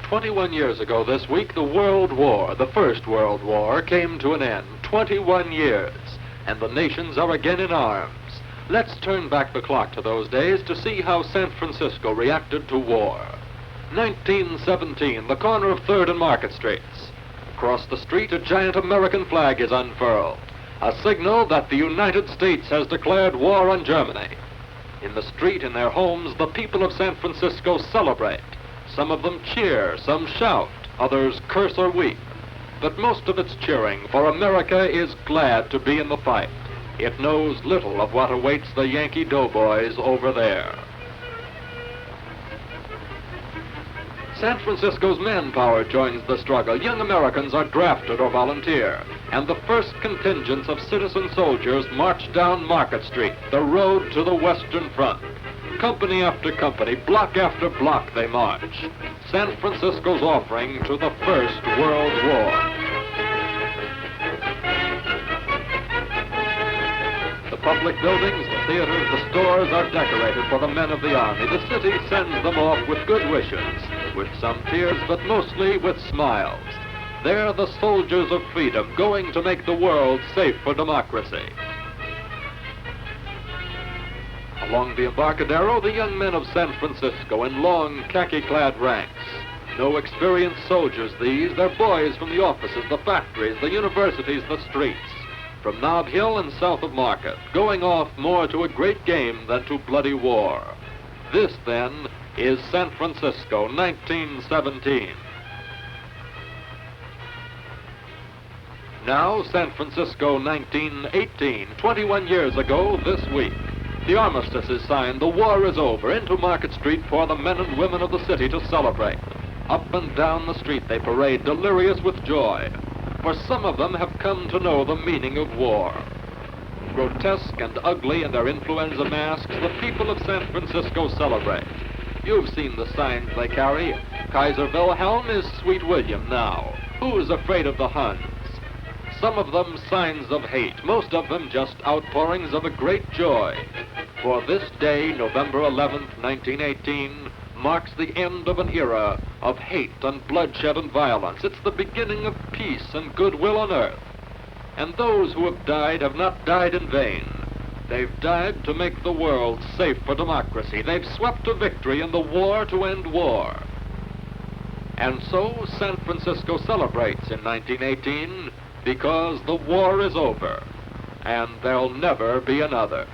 21 years ago this week, the World War, the First World War, came to an end. 21 years, and the nations are again in arms. Let's turn back the clock to those days to see how San Francisco reacted to war. 1917, the corner of 3rd and Market Streets. Across the street, a giant American flag is unfurled, a signal that the United States has declared war on Germany. In the street, in their homes, the people of San Francisco celebrate. Some of them cheer, some shout, others curse or weep. But most of it's cheering, for America is glad to be in the fight. It knows little of what awaits the Yankee doughboys over there. San Francisco's manpower joins the struggle. Young Americans are drafted or volunteer, and the first contingents of citizen soldiers march down Market Street, the road to the Western Front. Company after company, block after block, they march. San Francisco's offering to the First World War. The public buildings, the theaters, the stores are decorated for the men of the Army. The city sends them off with good wishes, with some tears, but mostly with smiles. They're the soldiers of freedom, going to make the world safe for democracy. Along the Embarcadero, the young men of San Francisco in long khaki-clad ranks. No experienced soldiers, these. They're boys from the offices, the factories, the universities, the streets. From Nob Hill and south of Market, going off more to a great game than to bloody war. This, then, is San Francisco, 1917. Now, San Francisco, 1918, 21 years ago this week. The armistice is signed, the war is over. Into Market Street pour the men and women of the city to celebrate. Up and down the street they parade, delirious with joy. For some of them have come to know the meaning of war. Grotesque and ugly in their influenza masks, the people of San Francisco celebrate. You've seen the signs they carry. Kaiser Wilhelm is Sweet William now. Who's afraid of the Huns? Some of them signs of hate, most of them just outpourings of a great joy. For this day, November 11th, 1918, marks the end of an era of hate and bloodshed and violence. It's the beginning of peace and goodwill on earth. And those who have died have not died in vain. They've died to make the world safe for democracy. They've swept to victory in the war to end war. And so San Francisco celebrates in 1918 because the war is over, and there'll never be another.